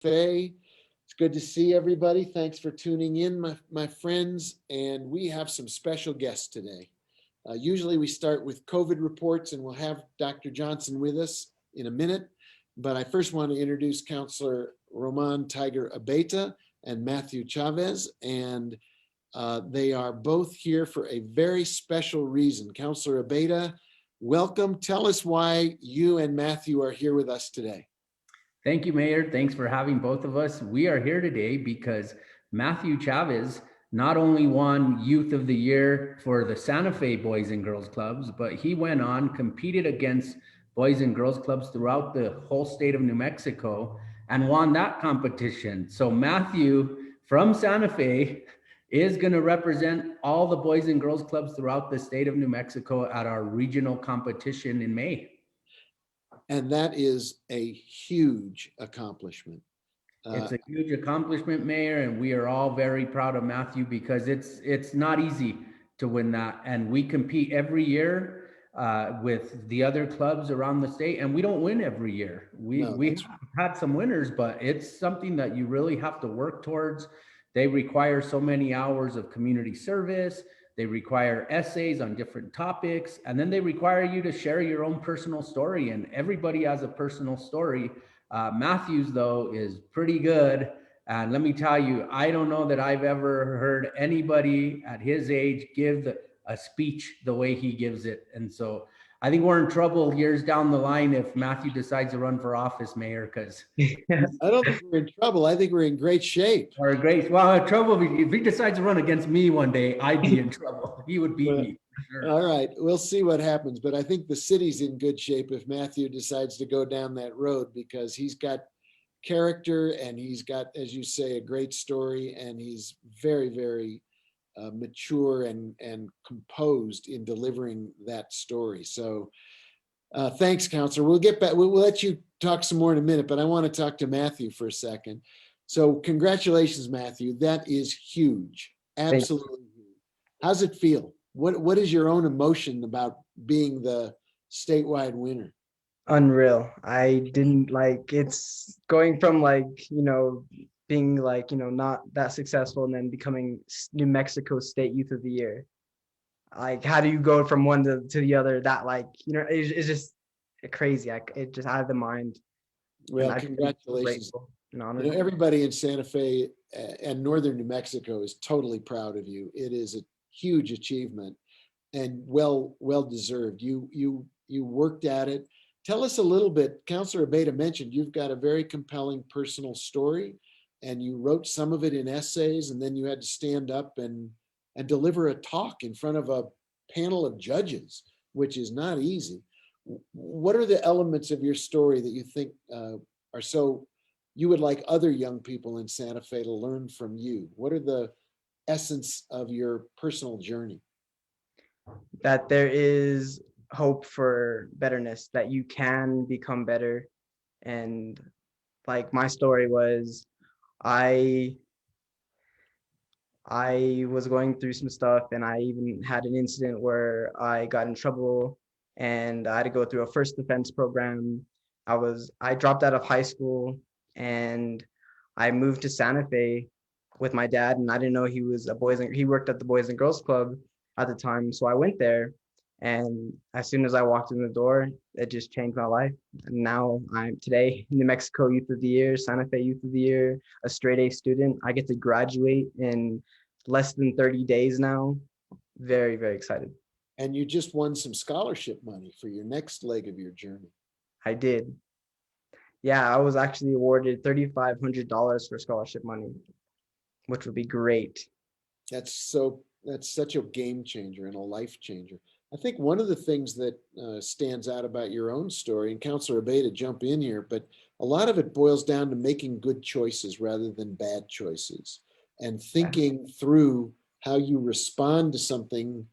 Fe. It's good to see everybody. Thanks for tuning in, my friends. And we have some special guests today. Usually we start with COVID reports, and we'll have Dr. Johnson with us in a minute. But I first want to introduce Counselor Roman Tiger Abeta and Matthew Chavez. And they are both here for a very special reason. Counselor Abeta, welcome. Tell us why you and Matthew are here with us today. Thank you, Mayor. Thanks for having both of us. We are here today because Matthew Chavez not only won Youth of the Year for the Santa Fe Boys and Girls Clubs, but he went on, competed against Boys and Girls Clubs throughout the whole state of New Mexico and won that competition. So Matthew from Santa Fe is going to represent all the Boys and Girls Clubs throughout the state of New Mexico at our regional competition in May. And that is a huge accomplishment. It's a huge accomplishment, Mayor, and we are all very proud of Matthew because it's not easy to win that. And we compete every year with the other clubs around the state, and we don't win every year. We've had some winners, but it's something that you really have to work towards. They require so many hours of community service. They require essays on different topics, and then they require you to share your own personal story, and everybody has a personal story. Matthew's, though, is pretty good. And let me tell you, I don't know that I've ever heard anybody at his age give a speech the way he gives it. And so I think we're in trouble years down the line if Matthew decides to run for office, Mayor, because I don't think we're in trouble. I think we're in great shape. Or great. Well, trouble if he decides to run against me one day, I'd be in trouble. He would beat me. For sure. All right, we'll see what happens. But I think the city's in good shape if Matthew decides to go down that road, because he's got character and he's got, as you say, a great story, and he's very, very mature and composed in delivering that story. So thanks, Counselor. We'll get back. We'll let you talk some more in a minute, but I want to talk to Matthew for a second. So congratulations, Matthew. That is huge. Absolutely huge. How's it feel? What is your own emotion about being the statewide winner? Unreal. I didn't it's going from being not that successful and then becoming New Mexico State Youth of the Year. Like, how do you go from one to the other? That it's just crazy. It just out of the mind. Well, congratulations. Everybody in Santa Fe and northern New Mexico is totally proud of you. It is a huge achievement and well deserved. You worked at it. Tell us a little bit. Counselor Abeta mentioned you've got a very compelling personal story, and you wrote some of it in essays, and then you had to stand up and deliver a talk in front of a panel of judges, which is not easy. What are the elements of your story that you think are so you would like other young people in Santa Fe to learn from you? What are the essence of your personal journey? That there is hope for betterness, that you can become better. And like my story was, I was going through some stuff, and I even had an incident where I got in trouble and I had to go through a first defense program. I dropped out of high school and I moved to Santa Fe with my dad, and I didn't know he worked at the Boys and Girls Club at the time. So I went there, and as soon as I walked in the door, it just changed my life. And now I'm today New Mexico Youth of the Year, Santa Fe Youth of the Year, a straight A student. I get to graduate in less than 30 days now. Very, very excited. And you just won some scholarship money for your next leg of your journey. I did. Yeah, I was actually awarded $3,500 for scholarship money, which would be great. That's such a game changer and a life changer. I think one of the things that stands out about your own story, and Counselor Abeta, jump in here, but a lot of it boils down to making good choices rather than bad choices, and thinking through how you respond to something.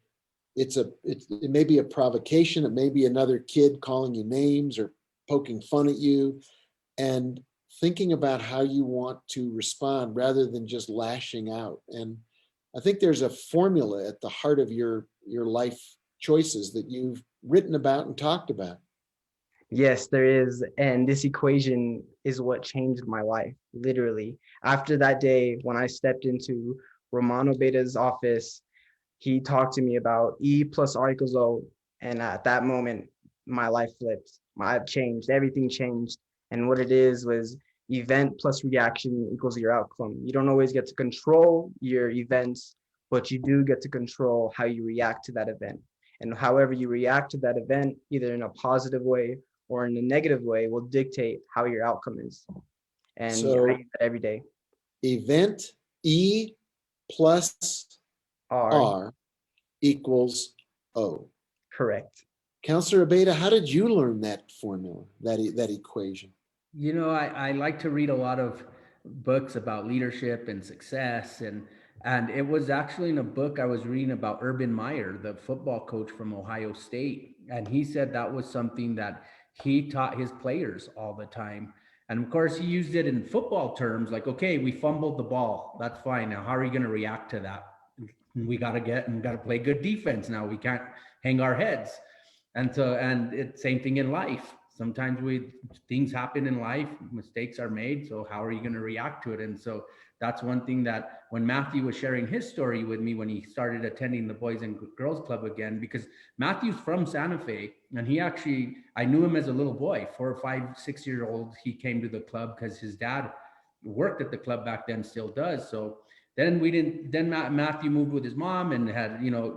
It may be a provocation. It may be another kid calling you names or poking fun at you, and thinking about how you want to respond rather than just lashing out. And I think there's a formula at the heart of your life choices that you've written about and talked about. Yes, there is. And this equation is what changed my life, literally. After that day, when I stepped into Romano Beta's office, he talked to me about E plus R equals O. And at that moment, my life flipped. My life changed. Everything changed. And what it is was event plus reaction equals your outcome. You don't always get to control your events, but you do get to control how you react to that event. And however you react to that event, either in a positive way or in a negative way, will dictate how your outcome is. And I So use that every day. event E plus R, R equals O. correct. Counselor Abeta, how did you learn that formula, that equation? You know, I like to read a lot of books about leadership and success, and it was actually in a book I was reading about Urban Meyer, the football coach from Ohio State, and he said that was something that he taught his players all the time. And of course, he used it in football terms, like, okay, we fumbled the ball, that's fine. Now, how are you going to react to that? We got to play good defense. Now we can't hang our heads. And it's same thing in life. Sometimes things happen in life, mistakes are made. So how are you going to react to it? And so that's one thing that when Matthew was sharing his story with me, when he started attending the Boys and Girls Club again, because Matthew's from Santa Fe, and I knew him as a little boy, 4 or 5, 6 year old. He came to the club because his dad worked at the club back then, still does. So then Matthew moved with his mom and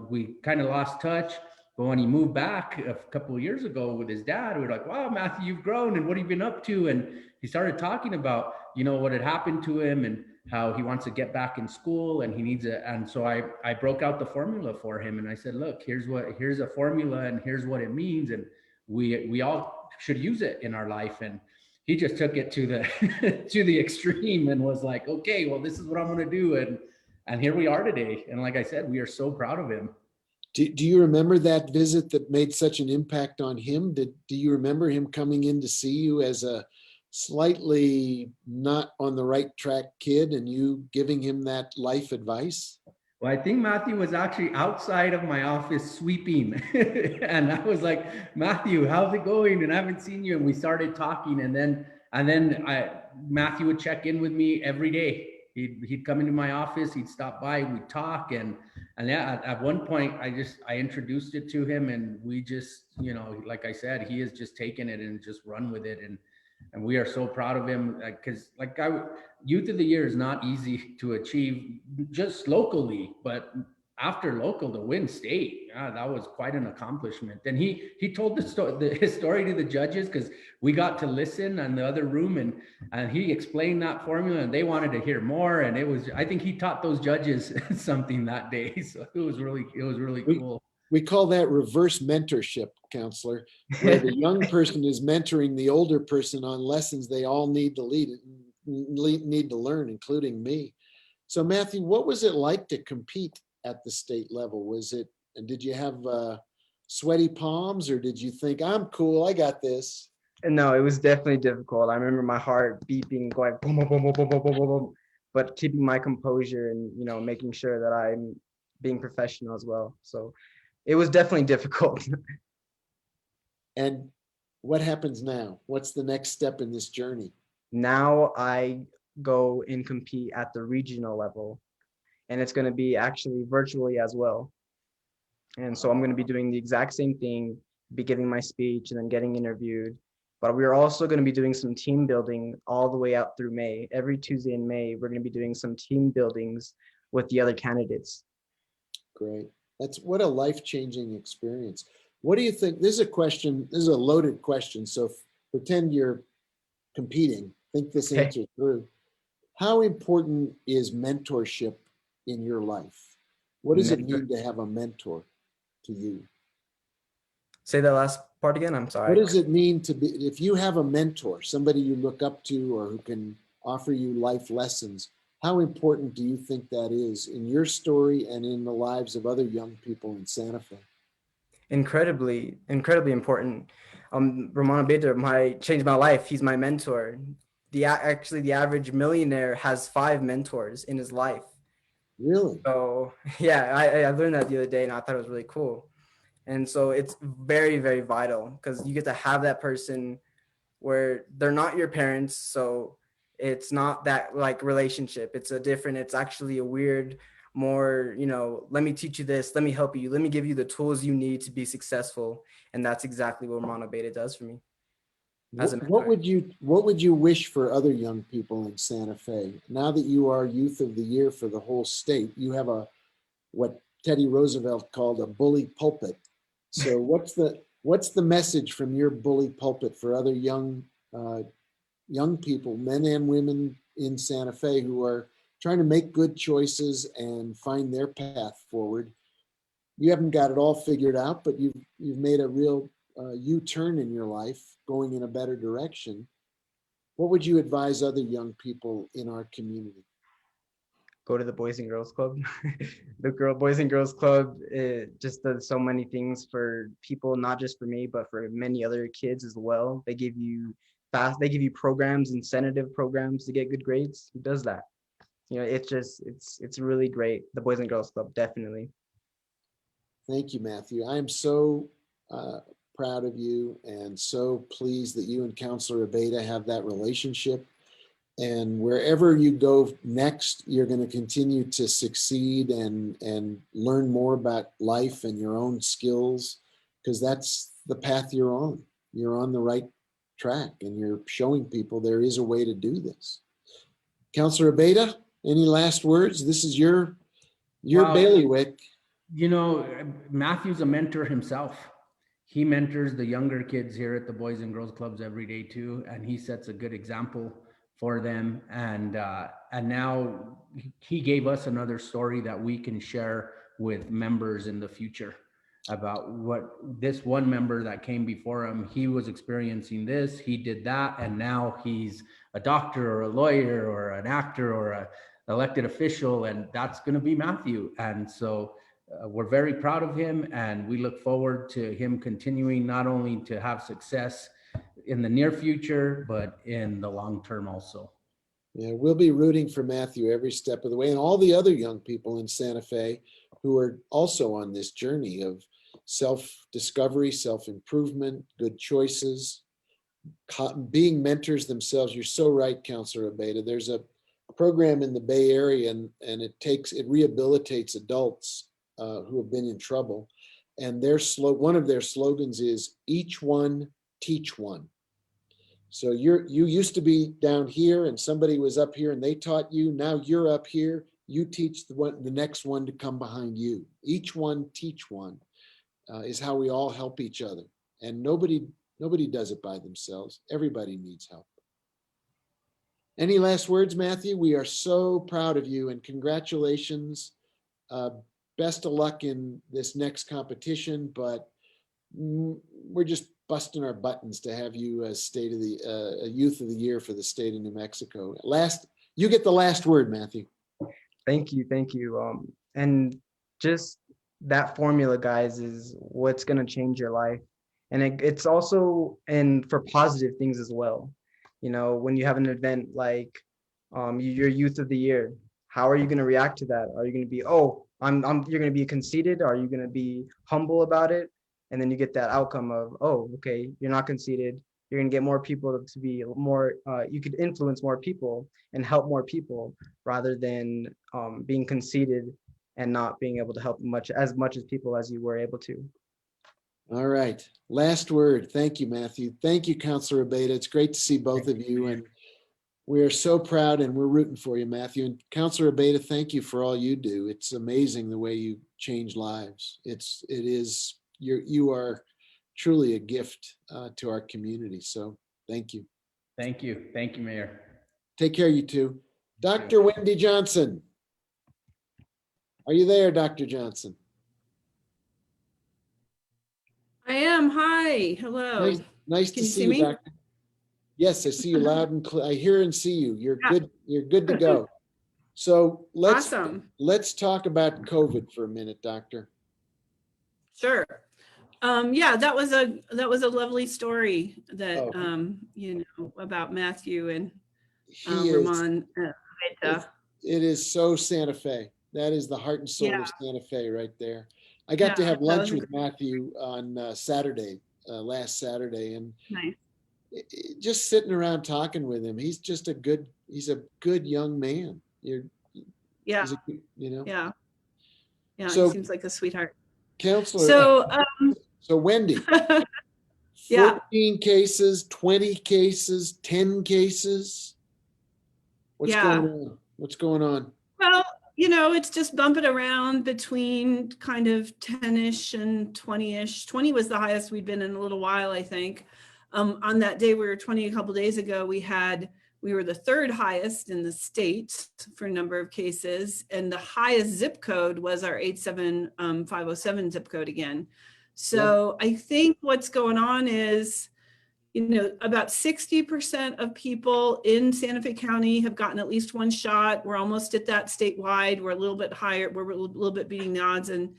we kind of lost touch. But when he moved back a couple of years ago with his dad, we were like, wow, Matthew, you've grown, and what have you been up to? And he started talking about, what had happened to him and how he wants to get back in school and he needs and so I broke out the formula for him and I said, look, here's a formula and here's what it means. And we all should use it in our life. And he just took it to the to the extreme and was like, okay, well, this is what I'm going to do. And here we are today. And like I said, we are so proud of him. Do you remember that visit that made such an impact on him? Do you remember him coming in to see you as a slightly not on the right track kid and you giving him that life advice? Well, I think Matthew was actually outside of my office sweeping. And I was like, Matthew, how's it going? And I haven't seen you. And we started talking. Matthew would check in with me every day. He'd come into my office, he'd stop by, we'd talk. And yeah, at one point I introduced it to him and we just, like I said, he has just taken it and just run with it. And we are so proud of him because Youth of the Year is not easy to achieve just locally, but after local to win state, that was quite an accomplishment. And he told his story to the judges because we got to listen in the other room and he explained that formula and they wanted to hear more. And I think he taught those judges something that day. So it was really cool. We call that reverse mentorship, counselor, where the young person is mentoring the older person on lessons they all need to learn, including me. So Matthew, what was it like to compete at the state level? Did you have sweaty palms or did you think, I'm cool, I got this? No, it was definitely difficult. I remember my heart beeping, going boom, boom, boom, boom, boom, boom, boom, boom, boom, but keeping my composure and, making sure that I'm being professional as well. So it was definitely difficult. And what happens now? What's the next step in this journey? Now I go and compete at the regional level, and it's going to be actually virtually as well. And so I'm going to be doing the exact same thing, be giving my speech and then getting interviewed. But we're also going to be doing some team building all the way out through May. Every Tuesday in May, we're going to be doing some team buildings with the other candidates. Great. That's what a life-changing experience. What do you think? This is a loaded question. So pretend you're competing. Think this answer through. How important is mentorship in your life? What does it mean to have a mentor to you? Say that last part again. I'm sorry. What does it mean to be, if you have a mentor, somebody you look up to or who can offer you life lessons, how important do you think that is in your story and in the lives of other young people in Santa Fe? Incredibly important. Romano Beta changed my life. He's my mentor. The average millionaire has 5 mentors in his life. Really? So yeah, I learned that the other day and I thought it was really cool. And so it's very, very vital because you get to have that person where they're not your parents. So it's not that like relationship. It's actually a weird, more, let me teach you this, let me help you, let me give you the tools you need to be successful. And that's exactly what Mono Beta does for me as a What mentor. what would you wish for other young people in Santa Fe? Now that you are Youth of the Year for the whole state, you have what Teddy Roosevelt called a bully pulpit. So what's the message from your bully pulpit for other young people, men and women in Santa Fe, who are trying to make good choices and find their path forward? You haven't got it all figured out, but you've made a real U-turn in your life, going in a better direction. What would you advise other young people in our community? Go to the Boys and Girls Club. The Boys and Girls Club, it just does so many things for people, not just for me, but for many other kids as well. They give you programs, incentive programs to get good grades. Who does that? It's really great. The Boys and Girls Club, definitely. Thank you, Matthew. I am so proud of you and so pleased that you and Counselor Abeda have that relationship. And wherever you go next, you're going to continue to succeed and learn more about life and your own skills, because that's the path you're on. You're on the right track and you're showing people there is a way to do this. Counselor Abeda, any last words? This is your bailiwick. Matthew's a mentor himself. He mentors the younger kids here at the Boys and Girls Clubs every day too, and he sets a good example for them. And now he gave us another story that we can share with members in the future about what this one member that came before him, he was experiencing this, he did that, and now he's a doctor or a lawyer or an actor or a elected official, and that's going to be Matthew. And so we're very proud of him, and we look forward to him continuing not only to have success in the near future, but in the long term also. Yeah, we'll be rooting for Matthew every step of the way, and all the other young people in Santa Fe who are also on this journey of self-discovery, self-improvement, good choices, being mentors themselves. You're so right, Counselor Abeda. There's a program in the Bay Area, and it rehabilitates adults who have been in trouble. And one of their slogans is "Each one, teach one." So you used to be down here, and somebody was up here, and they taught you. Now you're up here. You teach the next one to come behind you. Each one, teach one is how we all help each other. And nobody does it by themselves. Everybody needs help. Any last words, Matthew? We are so proud of you, and congratulations. Best of luck in this next competition, but we're just busting our buttons to have you as Youth of the Year for the state of New Mexico. You get the last word, Matthew. Thank you. And just that formula, guys, is what's going to change your life. And it's also, and for positive things as well. When you have an event like your Youth of the Year, how are you going to react to that? Are you going to be, you're going to be conceited? Are you going to be humble about it? And then you get that outcome of, okay, you're not conceited. You're going to get more people to be more, you could influence more people and help more people rather than being conceited and not being able to help as much as people as you were able to. All right. Last word. Thank you, Matthew. Thank you, Counselor Abeda. It's great to see both of you. And we are so proud, and we're rooting for you, Matthew. And Counselor Abeda, thank you for all you do. It's amazing the way you change lives. You are truly a gift to our community. So thank you. Thank you. Thank you, Mayor. Take care, you two. Dr. Wendy Johnson. Are you there, Dr. Johnson? I am. Hi. Hello. Nice to see you, Doctor. Yes, I see you loud and clear. I hear and see you. You're good. You're good to go. So let's talk about COVID for a minute, Doctor. Sure. Yeah, that was a lovely story that about Matthew and Ramon. It is so Santa Fe. That is the heart and soul of Santa Fe right there. I got to Yeah, have that lunch was with Matthew on last Saturday, and nice. just sitting around talking with him. He's a good young man. Yeah, He's a, you know. yeah, yeah. He So, seems like a sweetheart. Counselor, So, so Wendy, yeah, 14 cases, 20 cases, 10 cases. What's going yeah. on? What's going on? Well, it's just bumping around between kind of 10-ish and 20-ish. 20 was the highest we'd been in a little while, I think. On that day, we were 20 a couple days ago, we were the third highest in the state for number of cases. And the highest zip code was our 87507 zip code again. So I think what's going on is, about 60% of people in Santa Fe County have gotten at least one shot. We're almost at that statewide. We're a little bit higher. We're a little bit beating the odds in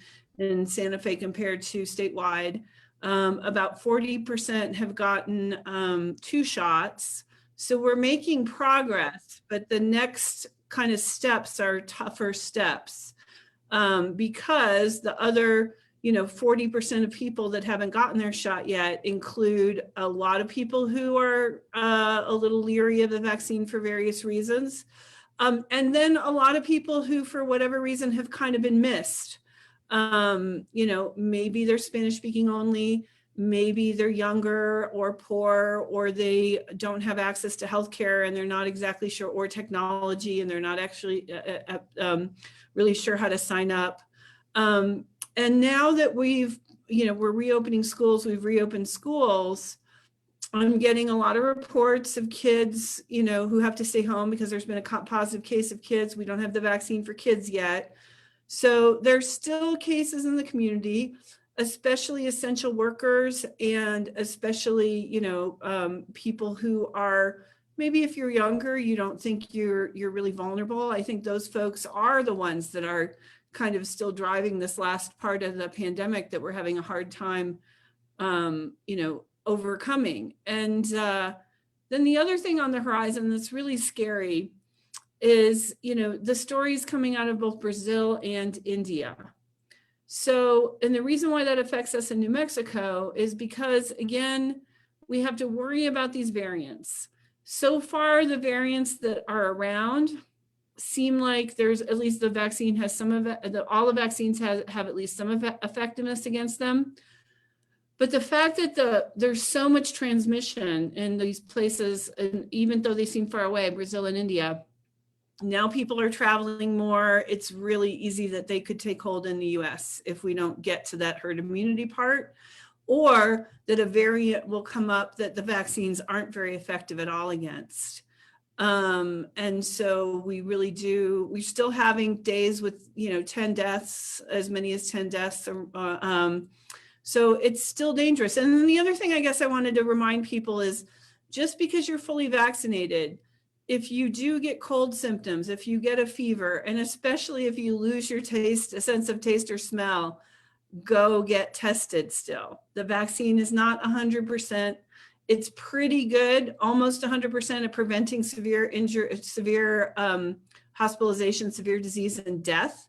Santa Fe compared to statewide. About 40% have gotten 2 shots. So we're making progress, but the next kind of steps are tougher steps because the other 40% of people that haven't gotten their shot yet include a lot of people who are a little leery of the vaccine for various reasons. And then a lot of people who, for whatever reason, have kind of been missed. Maybe they're Spanish speaking only, maybe they're younger or poor, or they don't have access to healthcare and they're not exactly sure, or technology, and they're not actually really sure how to sign up. And now that we're reopening schools, we've reopened schools, I'm getting a lot of reports of kids, who have to stay home because there's been a positive case of kids. We don't have the vaccine for kids yet. So there's still cases in the community, especially essential workers, and especially, people who are, maybe if you're younger, you don't think you're really vulnerable. I think those folks are the ones that are kind of still driving this last part of the pandemic that we're having a hard time, overcoming. And then the other thing on the horizon that's really scary is, the stories coming out of both Brazil and India. So, and the reason why that affects us in New Mexico is because, again, we have to worry about these variants. So far, the variants that are around seem like there's at least the vaccine has some of it, all the vaccines have at least some effectiveness against them. But the fact that there's so much transmission in these places, and even though they seem far away, Brazil and India, now people are traveling more. It's really easy that they could take hold in the US if we don't get to that herd immunity part, or that a variant will come up that the vaccines aren't very effective at all against. And so we're still having days with, 10 deaths, as many as 10 deaths. So it's still dangerous. And then the other thing I guess I wanted to remind people is, just because you're fully vaccinated, if you do get cold symptoms, if you get a fever, and especially if you lose your taste, a sense of taste or smell, go get tested still. The vaccine is not 100%. It's pretty good, almost 100% at preventing severe injury, severe hospitalization, severe disease, and death.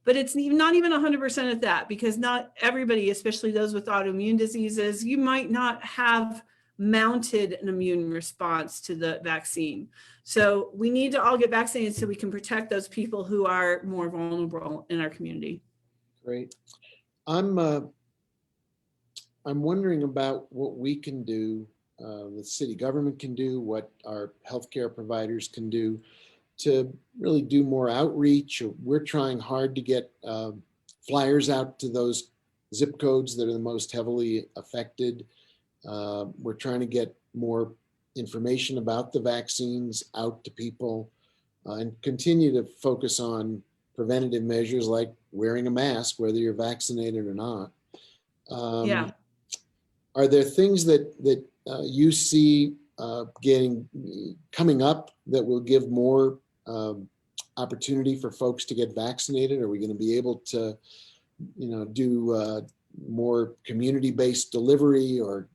But it's not even 100% at that, because not everybody, especially those with autoimmune diseases, you might not have mounted an immune response to the vaccine. So we need to all get vaccinated so we can protect those people who are more vulnerable in our community. Great. I'm wondering about what we can do, the city government can do, what our healthcare providers can do to really do more outreach. We're trying hard to get flyers out to those zip codes that are the most heavily affected. We're trying to get more information about the vaccines out to people, and continue to focus on preventative measures like wearing a mask, whether you're vaccinated or not. Yeah. Are there things that you see coming up that will give more opportunity for folks to get vaccinated? Are we going to be able to, do more community-based delivery, or,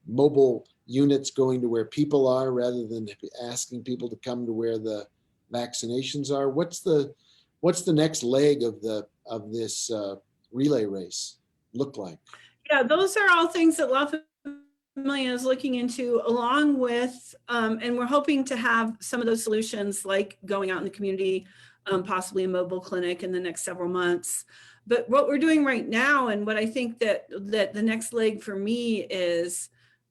mobile units going to where people are rather than asking people to come to where the vaccinations are? What's the next leg of this relay race look like? Yeah, those are all things that La Familia is looking into, along with, and we're hoping to have some of those solutions, like going out in the community, possibly a mobile clinic in the next several months. But what we're doing right now, and what I think that the next leg for me is,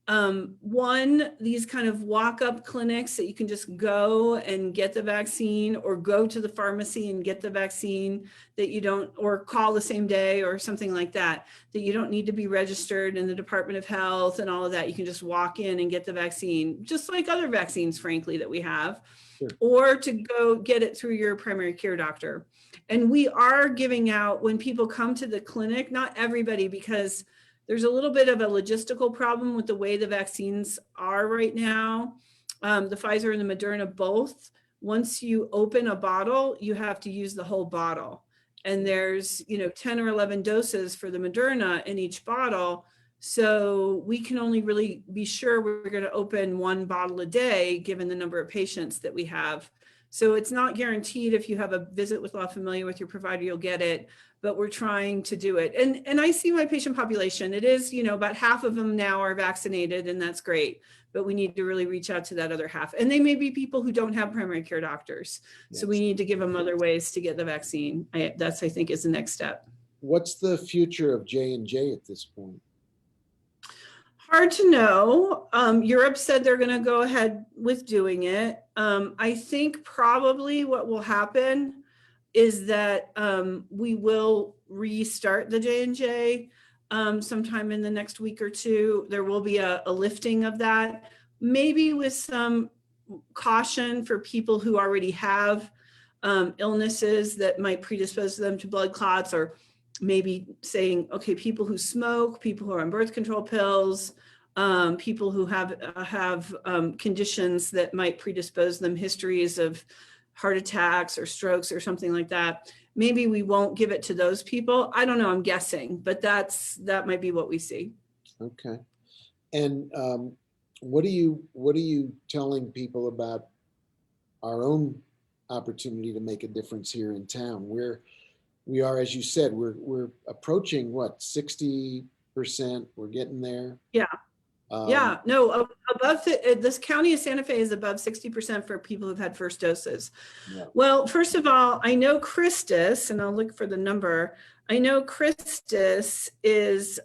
one, these kind of walk-up clinics that you can just go and get the vaccine, or go to the pharmacy and get the vaccine, that you don't, or call the same day or something like that, that you don't need to be registered in the Department of Health and all of that. You can just walk in and get the vaccine, just like other vaccines, frankly, that we have. Sure. Or to go get it through your primary care doctor. And we are giving out, when people come to the clinic, not everybody, because there's a little bit of a logistical problem with the way the vaccines are right now. The Pfizer and the Moderna both, once you open a bottle, you have to use the whole bottle. And there's, 10 or 11 doses for the Moderna in each bottle. So we can only really be sure we're going to open one bottle a day, given the number of patients that we have. So it's not guaranteed if you have a visit with La Familia with your provider, you'll get it, but we're trying to do it. And I see my patient population. It is, about half of them now are vaccinated, and that's great, but we need to really reach out to that other half. And they may be people who don't have primary care doctors. Yes. So we need to give them other ways to get the vaccine. That's, I think, is the next step. What's the future of J&J at this point? Hard to know. Europe said they're going to go ahead with doing it. I think probably what will happen is that we will restart the J&J sometime in the next week or two. There will be a lifting of that, maybe with some caution for people who already have illnesses that might predispose them to blood clots, or maybe saying, okay, people who smoke, people who are on birth control pills, people who have conditions that might predispose them, histories of heart attacks or strokes or something like that. Maybe we won't give it to those people. I don't know, I'm guessing, but that might be what we see. Okay. And what are you telling people about our own opportunity to make a difference here in town? We are, as you said, we're approaching what, 60%? We're getting there. Yeah. No, above this county of Santa Fe is above 60% for people who've had first doses. Yeah. Well, first of all, I know Christus, and I'll look for the number. I know Christus is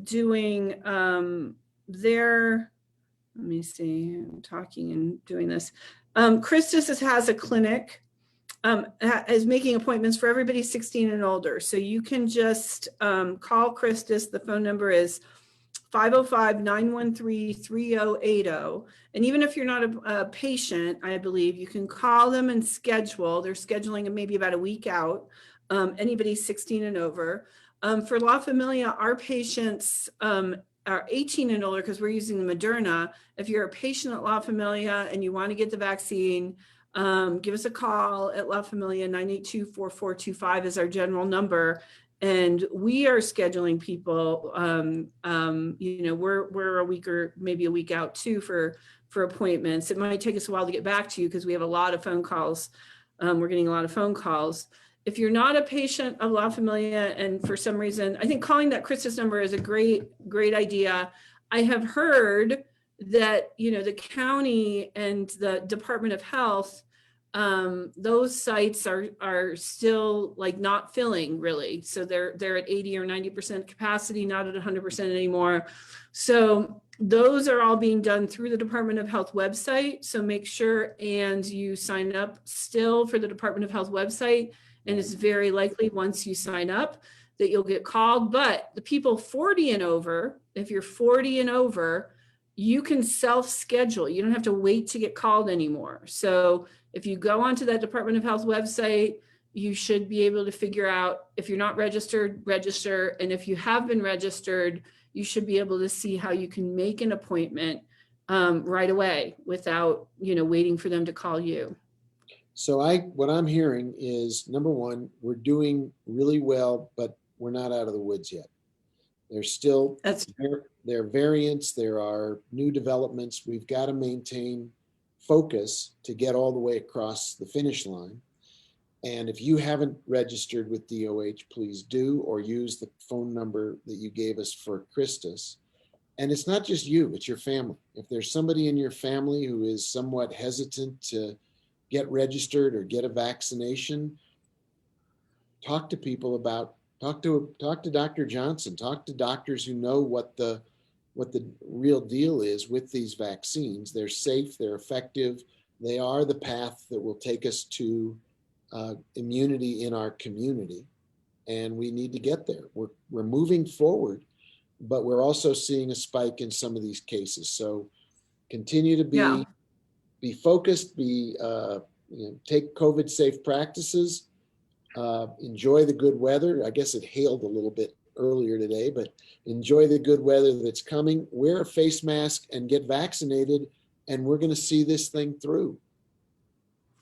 doing let me see, I'm talking and doing this. Christus has a clinic, is making appointments for everybody 16 and older. So you can just call Christus. The phone number is 505-913-3080. And even if you're not a patient, I believe you can call them and schedule. They're scheduling maybe about a week out. Anybody 16 and over. For La Familia, our patients are 18 and older because we're using the Moderna. If you're a patient at La Familia and you want to get the vaccine, give us a call at La Familia. 982-4425 is our general number. And we are scheduling people, we're a week or maybe a week out too for appointments. It might take us a while to get back to you because we have a lot of phone calls. We're getting a lot of phone calls. If you're not a patient of La Familia and for some reason, I think calling that Christus number is a great idea. I have heard that, the county and the Department of Health, those sites are still like not filling really. So they're at 80 or 90% capacity, not at 100% anymore. So those are all being done through the Department of Health website. So make sure and you sign up still for the Department of Health website. And it's very likely once you sign up that you'll get called. But the people 40 and over, if you're 40 and over, you can self-schedule. You don't have to wait to get called anymore. So if you go onto that Department of Health website, you should be able to figure out if you're not registered, register. And if you have been registered, you should be able to see how you can make an appointment right away without, waiting for them to call you. So what I'm hearing is, number one, we're doing really well, but we're not out of the woods yet. There's still, there are variants, there are new developments. We've got to maintain focus to get all the way across the finish line. And if you haven't registered with DOH, please do, or use the phone number that you gave us for Christus. And it's not just you, it's your family. If there's somebody in your family who is somewhat hesitant to get registered or get a vaccination, talk to people about, talk to Dr. Johnson, talk to doctors who know what the real deal is with these vaccines. They're safe, they're effective, they are the path that will take us to immunity in our community, and we need to get there. We're moving forward, but we're also seeing a spike in some of these cases. So continue to be focused, take COVID safe practices, enjoy the good weather. I guess it hailed a little bit earlier today, but enjoy the good weather that's coming. Wear a face mask and get vaccinated, and we're going to see this thing through.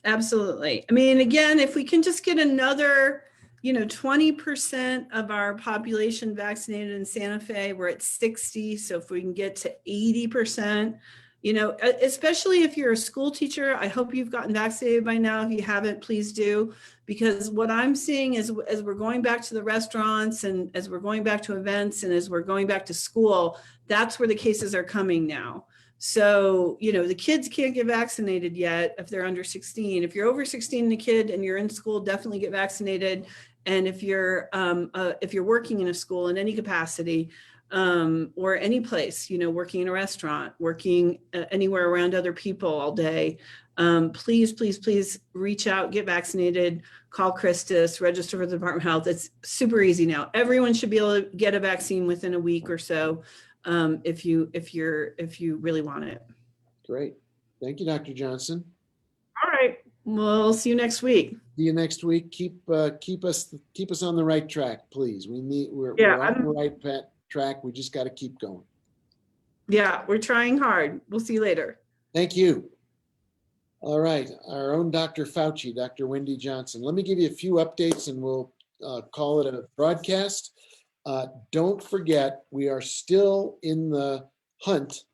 Absolutely. I mean, again, if we can just get another, 20% of our population vaccinated in Santa Fe, we're at 60. So if we can get to 80%, especially if you're a school teacher, I hope you've gotten vaccinated by now. If you haven't, please do. Because what I'm seeing is as we're going back to the restaurants and as we're going back to events and as we're going back to school, that's where the cases are coming now. So, the kids can't get vaccinated yet if they're under 16. If you're over 16 and a kid and you're in school, definitely get vaccinated. And if you're working in a school in any capacity, or any place, working in a restaurant, working anywhere around other people all day, please, please, please reach out, get vaccinated, call Christus, register for the Department of Health. It's super easy now. Everyone should be able to get a vaccine within a week or so, if you really want it. Great. Thank you, Dr. Johnson. All right. We'll see you next week. See you next week. Keep us on the right track, please. We're on the right track. We just got to keep going. Yeah, we're trying hard. We'll see you later. Thank you. All right, our own Dr. Fauci, Dr. Wendy Johnson. Let me give you a few updates and we'll call it a broadcast. Don't forget, we are still in the hunt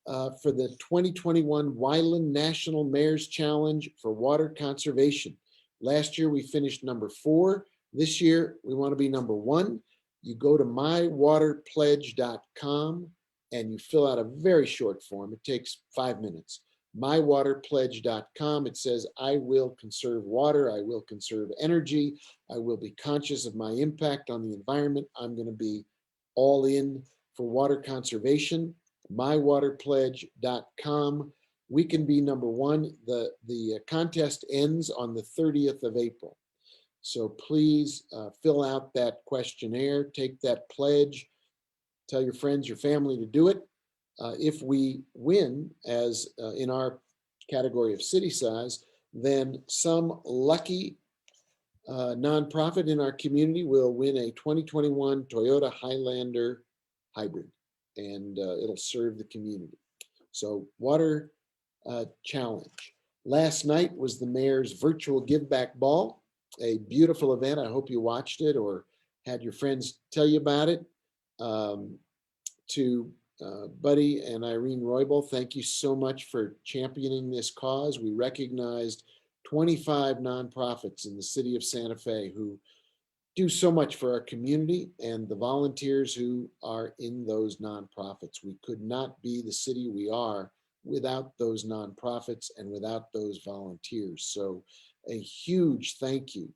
for the 2021 Wyland National Mayor's Challenge for Water Conservation. Last year, we finished number 4. This year, we want to be number 1. You go to mywaterpledge.com and you fill out a very short form. It takes 5 minutes. mywaterpledge.com. It says, I will conserve water. I will conserve energy. I will be conscious of my impact on the environment. I'm going to be all in for water conservation. mywaterpledge.com. We can be number 1. The contest ends on the 30th of April. So please fill out that questionnaire, take that pledge, tell your friends, your family to do it. If we win, as in our category of city size, then some lucky nonprofit in our community will win a 2021 Toyota Highlander hybrid, and it'll serve the community. So water challenge. Last night was the mayor's virtual give back ball, a beautiful event. I hope you watched it or had your friends tell you about it. To Buddy and Irene Roybal, thank you so much for championing this cause. We recognized 25 nonprofits in the city of Santa Fe who do so much for our community and the volunteers who are in those nonprofits. We could not be the city we are without those nonprofits and without those volunteers. So a huge thank you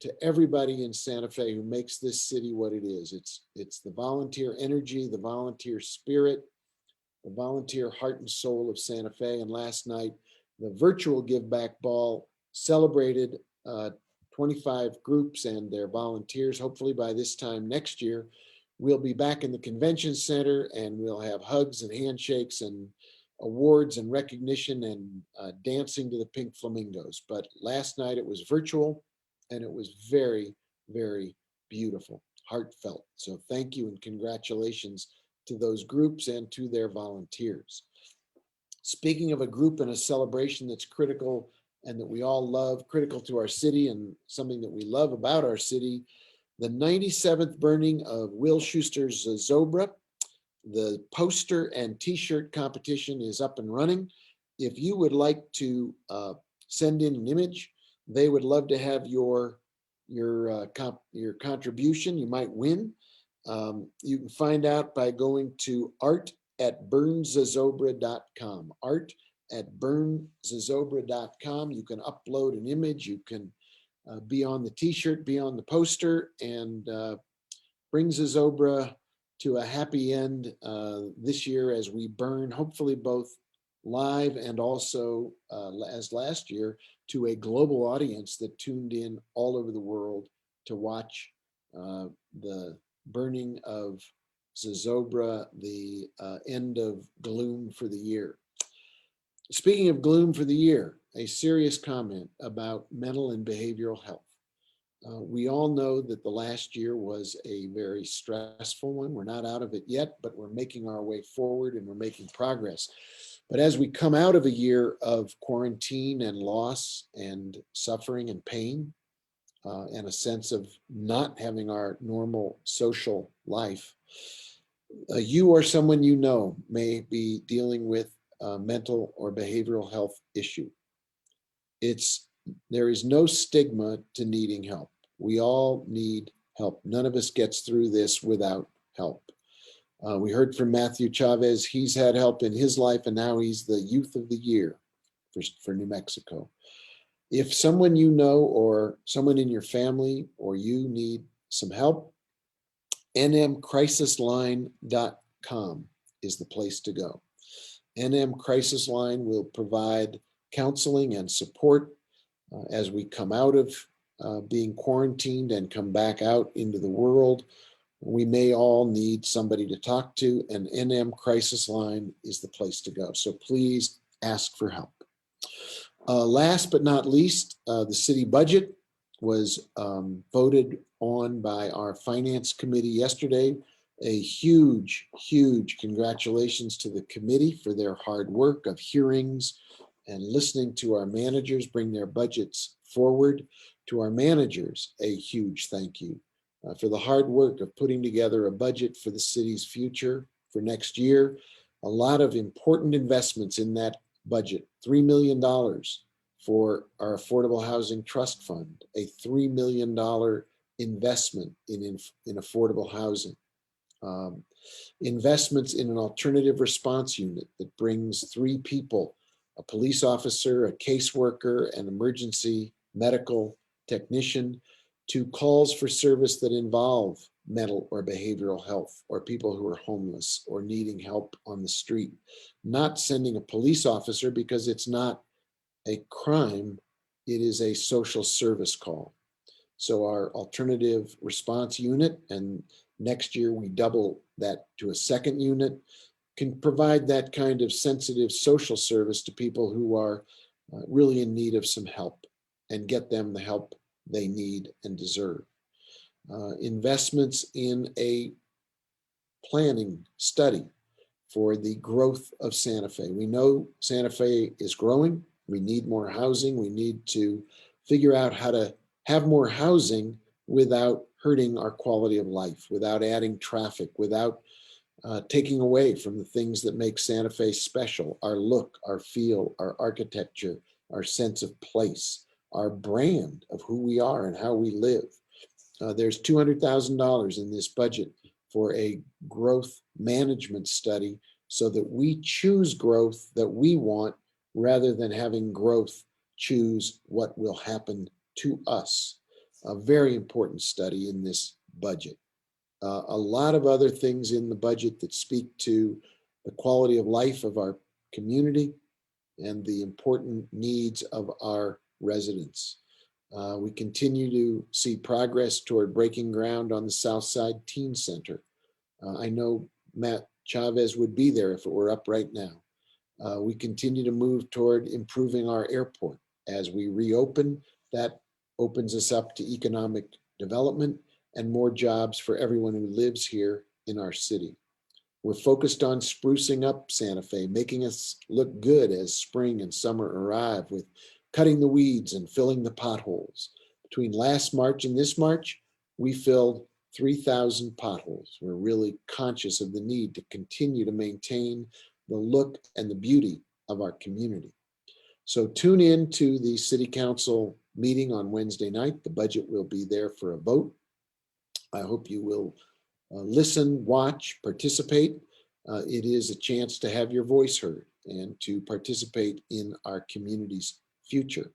to everybody in Santa Fe who makes this city what it is. It's the volunteer energy, the volunteer spirit, the volunteer heart and soul of Santa Fe. And last night, the virtual Give Back Ball celebrated 25 groups and their volunteers. Hopefully by this time next year, we'll be back in the convention center and we'll have hugs and handshakes and awards and recognition and dancing to the Pink Flamingos. But last night it was virtual and it was very, very beautiful, heartfelt. So thank you and congratulations to those groups and to their volunteers. Speaking of a group and a celebration that's critical and that we all love, critical to our city and something that we love about our city, the 97th burning of Will Schuster's Zobra. The poster and t-shirt competition is up and running. If you would like to send in an image They would love to have your contribution. You might win. You can find out by going to art@burnszozobra.com. art@burnszozobra.com. You can upload an image. You can be on the t-shirt, be on the poster, and bring Zozobra to a happy end this year as we burn, hopefully both live and also, as last year, to a global audience that tuned in all over the world to watch the burning of Zozobra, the end of gloom for the year. Speaking of gloom for the year, a serious comment about mental and behavioral health. We all know that the last year was a very stressful one. We're not out of it yet, but we're making our way forward and we're making progress. But as we come out of a year of quarantine and loss and suffering and pain, and a sense of not having our normal social life, you or someone you know may be dealing with a mental or behavioral health issue. There is no stigma to needing help. We all need help. None of us gets through this without help. We heard from Matthew Chavez. He's had help in his life, and now he's the Youth of the Year for New Mexico. If someone you know or someone in your family or you need some help, nmcrisisline.com is the place to go. NM Crisis Line will provide counseling and support as we come out of being quarantined and come back out into the world. We may all need somebody to talk to, and NM Crisis Line is the place to go. So please ask for help. Last but not least, the city budget was voted on by our finance committee yesterday. A huge, huge congratulations to the committee for their hard work of hearings and listening to our managers bring their budgets forward. To our managers, a huge thank you for the hard work of putting together a budget for the city's future for next year. A lot of important investments in that budget. $3 million for our Affordable Housing Trust Fund, a $3 million investment in affordable housing. Investments in an alternative response unit that brings 3 people, a police officer, a caseworker, an emergency medical technician, to calls for service that involve mental or behavioral health or people who are homeless or needing help on the street. Not sending a police officer because it's not a crime, it is a social service call. So our alternative response unit, and next year we double that to a second unit, can provide that kind of sensitive social service to people who are really in need of some help and get them the help they need and deserve. Investments in a planning study for the growth of Santa Fe. We know Santa Fe is growing. We need more housing. We need to figure out how to have more housing without hurting our quality of life, without adding traffic, without taking away from the things that make Santa Fe special, our look, our feel, our architecture, our sense of place, our brand of who we are and how we live. There's $200,000 in this budget for a growth management study so that we choose growth that we want rather than having growth choose what will happen to us. A very important study in this budget. A lot of other things in the budget that speak to the quality of life of our community and the important needs of our residents. We continue to see progress toward breaking ground on the Southside Teen Center. I know Matt Chavez would be there if it were up right now. We continue to move toward improving our airport. As we reopen, that opens us up to economic development and more jobs for everyone who lives here in our city. We're focused on sprucing up Santa Fe, making us look good as spring and summer arrive, with cutting the weeds and filling the potholes. Between last March and this March, we filled 3,000 potholes. We're really conscious of the need to continue to maintain the look and the beauty of our community. So tune in to the City Council meeting on Wednesday night. The budget will be there for a vote. I hope you will listen, watch, participate. It is a chance to have your voice heard and to participate in our community's future.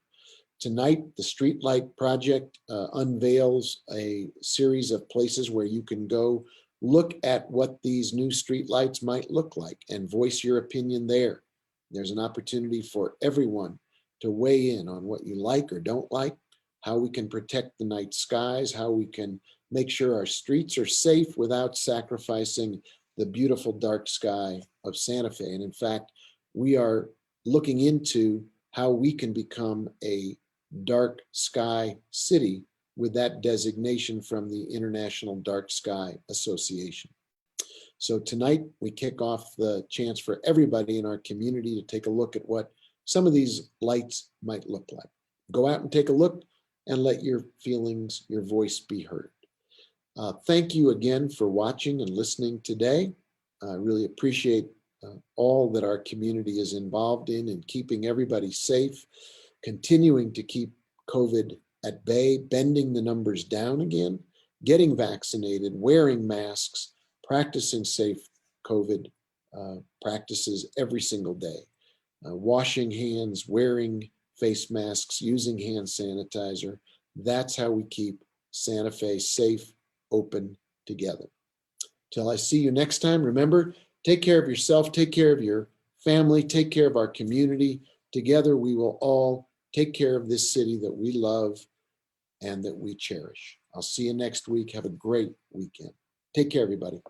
Tonight, the Streetlight Project unveils a series of places where you can go look at what these new streetlights might look like and voice your opinion there. There's an opportunity for everyone to weigh in on what you like or don't like, how we can protect the night skies, how we can make sure our streets are safe without sacrificing the beautiful dark sky of Santa Fe. And in fact, we are looking into how we can become a dark sky city with that designation from the International Dark Sky Association. So tonight we kick off the chance for everybody in our community to take a look at what some of these lights might look like. Go out and take a look and let your feelings, your voice be heard. Thank you again for watching and listening today. I really appreciate all that our community is involved in keeping everybody safe, continuing to keep COVID at bay, bending the numbers down again, getting vaccinated, wearing masks, practicing safe COVID practices every single day, washing hands, wearing face masks, using hand sanitizer. That's how we keep Santa Fe safe, open, together. Till I see you next time, remember, take care of yourself, take care of your family, take care of our community. Together, we will all take care of this city that we love and that we cherish. I'll see you next week. Have a great weekend. Take care, everybody.